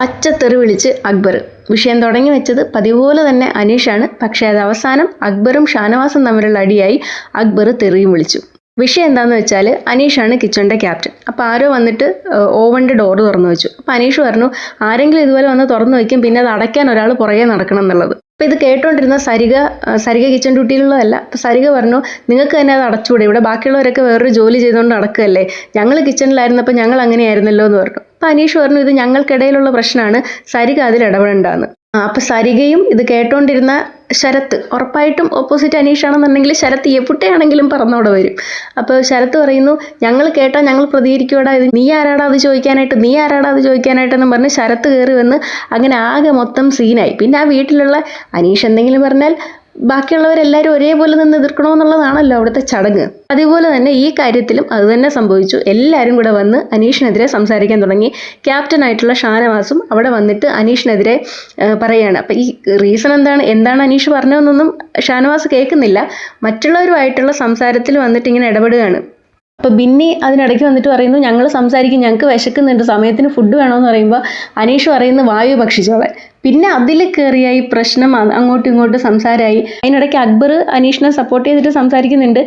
പച്ചത്തെറി വിളിച്ച് അക്ബർ. വിഷയം തുടങ്ങി വെച്ചത് പതിപോലെ തന്നെ അനീഷാണ്. പക്ഷേ അത് അവസാനം അക്ബറും ഷാനവാസും തമ്മിലുള്ള അടിയായി. അക്ബർ തെറിയും വിളിച്ചു. വിഷയം എന്താണെന്ന് വെച്ചാൽ അനീഷാണ് കിച്ചണിൻ്റെ ക്യാപ്റ്റൻ. അപ്പോൾ ആരോ വന്നിട്ട് ഓവൻ്റെ ഡോറ് തുറന്നു വെച്ചു. അപ്പോൾ അനീഷ് പറഞ്ഞു ആരെങ്കിലും ഇതുപോലെ വന്ന് തുറന്നു വയ്ക്കും, പിന്നെ അത് അടയ്ക്കാൻ ഒരാൾ പുറകെ നടക്കണം എന്നുള്ളത്. അപ്പോൾ ഇത് കേട്ടോണ്ടിരുന്ന സരിക കിച്ചൺ ഡ്യൂട്ടിയിലുള്ളതല്ല. അപ്പോൾ സരിക പറഞ്ഞു നിങ്ങൾക്ക് തന്നെ അത് അടച്ചുകൂടെ, ഇവിടെ ബാക്കിയുള്ളവരൊക്കെ വേറൊരു ജോലി ചെയ്തുകൊണ്ട് നടക്കുകയല്ലേ, ഞങ്ങൾ കിച്ചണിലായിരുന്നപ്പോൾ ഞങ്ങൾ അങ്ങനെയായിരുന്നല്ലോ എന്ന് പറഞ്ഞു. അപ്പോൾ അനീഷ് പറഞ്ഞു ഇത് ഞങ്ങൾക്കിടയിലുള്ള പ്രശ്നമാണ്, സരിക അതിൽ ഇടപെടേണ്ടതെന്ന്. അപ്പോൾ സരികയും ഇത് കേട്ടോണ്ടിരുന്ന ശരത്ത്, ഉറപ്പായിട്ടും ഓപ്പോസിറ്റ് അനീഷാണെന്നുണ്ടെങ്കിൽ ശരത്ത് എവിടെയാണെങ്കിലും പറന്നോടെ വരും. അപ്പോൾ ശരത്ത് പറയുന്നു ഞങ്ങൾ കേട്ടാൽ ഞങ്ങൾ പ്രതികരിക്കൂടാ, ഇത് നീ ആരാടാ അത് ചോദിക്കാനായിട്ടെന്നും പറഞ്ഞ് ശരത്ത് കയറി വന്ന് അങ്ങനെ ആകെ മൊത്തം സീനായി. പിന്നെ ആ വീട്ടിലുള്ള അനീഷ് എന്തെങ്കിലും പറഞ്ഞാൽ ബാക്കിയുള്ളവരെല്ലാവരും ഒരേപോലെ നിന്ന് എതിർക്കണമെന്നുള്ളതാണല്ലോ അവിടുത്തെ ചടങ്ങ്. അതുപോലെ തന്നെ ഈ കാര്യത്തിലും അത് തന്നെ സംഭവിച്ചു. എല്ലാവരും കൂടെ വന്ന് അനീഷിനെതിരെ സംസാരിക്കാൻ തുടങ്ങി. ക്യാപ്റ്റനായിട്ടുള്ള ഷാനവാസും അവിടെ വന്നിട്ട് അനീഷിനെതിരെ പറയുകയാണ്. അപ്പം ഈ റീസൺ എന്താണ് അനീഷ് പറഞ്ഞതെന്നൊന്നും ഷാനവാസ് കേൾക്കുന്നില്ല. മറ്റുള്ളവരുമായിട്ടുള്ള സംസാരത്തിൽ വന്നിട്ട് ഇങ്ങനെ ഇടപെടുകയാണ്. അപ്പോൾ ബിന്നി അതിനിടയ്ക്ക് വന്നിട്ട് പറയുന്നു ഞങ്ങൾ സംസാരിക്കും, ഞങ്ങൾക്ക് വിശക്കുന്നുണ്ട്, സമയത്തിന് ഫുഡ് വേണമെന്ന് പറയുമ്പോൾ അനീഷ് പറയുന്നു വായു ഭക്ഷിച്ചോളെ. പിന്നെ അതിൽ കയറിയ ഈ പ്രശ്നം അങ്ങോട്ടും ഇങ്ങോട്ടും സംസാരമായി. അതിനിടയ്ക്ക് അക്ബർ അനീഷിനെ സപ്പോർട്ട് ചെയ്തിട്ട് സംസാരിക്കുന്നുണ്ട്,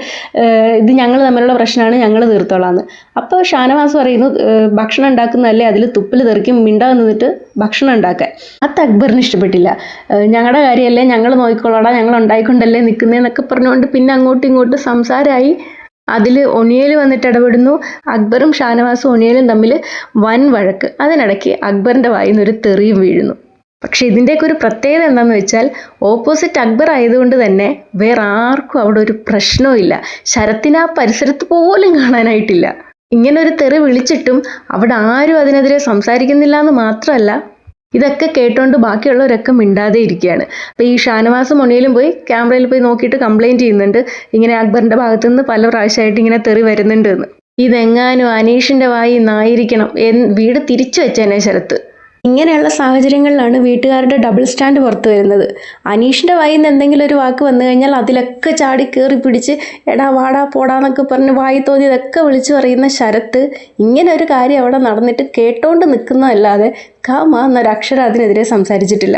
ഇത് ഞങ്ങൾ തമ്മിലുള്ള പ്രശ്നമാണ്, ഞങ്ങൾ തീർത്തോളാന്ന്. അപ്പോൾ ഷാനവാസ് പറയുന്നു ഭക്ഷണം ഉണ്ടാക്കുന്നതല്ലേ, അതിൽ തുപ്പിൽ തെറിക്കും, മിണ്ടാതെ നിന്നിട്ട് ഭക്ഷണം ഉണ്ടാക്കാൻ. അത് അക്ബറിന് ഇഷ്ടപ്പെട്ടില്ല. ഞങ്ങളുടെ കാര്യമല്ലേ, ഞങ്ങൾ നോക്കിക്കോളാടാ, ഞങ്ങൾ ഉണ്ടായിക്കൊണ്ടല്ലേ നിൽക്കുന്നതെന്നൊക്കെ പറഞ്ഞുകൊണ്ട് പിന്നെ അങ്ങോട്ടും ഇങ്ങോട്ടും സംസാരമായി. അതിൽ ഒണിയൽ വന്നിട്ട് ഇടപെടുന്നു. അക്ബറും ഷാനവാസും ഒണിയലും തമ്മിൽ വൻ വഴക്ക്. അതിനിടയ്ക്ക് അക്ബറിൻ്റെ വായിൽ നിന്നൊരു തെറിയും വീഴുന്നു. പക്ഷെ ഇതിൻ്റെയൊക്കെ ഒരു പ്രത്യേകത എന്താണെന്ന് വെച്ചാൽ ഓപ്പോസിറ്റ് അക്ബർ ആയതുകൊണ്ട് തന്നെ വേറെ ആർക്കും അവിടെ ഒരു പ്രശ്നവും ഇല്ല. ശരത്തിന് ആ പരിസരത്ത് പോലും കാണാനായിട്ടില്ല. ഇങ്ങനെ ഒരു തെറി വിളിച്ചിട്ടും അവിടെ ആരും അതിനെതിരെ സംസാരിക്കുന്നില്ല എന്ന് മാത്രമല്ല, ഇതൊക്കെ കേട്ടോണ്ട് ബാക്കിയുള്ളവരൊക്കെ മിണ്ടാതെ ഇരിക്കുകയാണ്. അപ്പോൾ ഈ ഷാനവാസും മൊണിയിലും പോയി ക്യാമറയിൽ പോയി നോക്കിയിട്ട് കംപ്ലയിൻറ്റ് ചെയ്യുന്നുണ്ട്, ഇങ്ങനെ അക്ബറിൻ്റെ ഭാഗത്തു നിന്ന് പല പ്രാവശ്യമായിട്ട് ഇങ്ങനെ തെറി വരുന്നുണ്ട് എന്ന്. ഇതെങ്ങാനും അനീഷിൻ്റെ വായി നിന്നായിരിക്കണം വീട് തിരിച്ചു വെച്ചേനെ ശരത്ത്. ഇങ്ങനെയുള്ള സാഹചര്യങ്ങളിലാണ് വീട്ടുകാരുടെ ഡബിൾ സ്റ്റാൻഡ് പുറത്തു വരുന്നത്. അനീഷിൻ്റെ വായിൽ നിന്ന് എന്തെങ്കിലും ഒരു വാക്ക് വന്നു കഴിഞ്ഞാൽ അതിലൊക്കെ ചാടി കയറി പിടിച്ച് എടാ വാടാ പോടാന്നൊക്കെ പറഞ്ഞ് വായി തോന്നിയതൊക്കെ വിളിച്ചു പറയുന്ന ശരത്ത് ഇങ്ങനെ ഒരു കാര്യം അവിടെ നടന്നിട്ട് കേട്ടോണ്ട് നിൽക്കുന്നതല്ലാതെ എന്നൊരക്ഷരം അതിനെതിരെ സംസാരിച്ചിട്ടില്ല.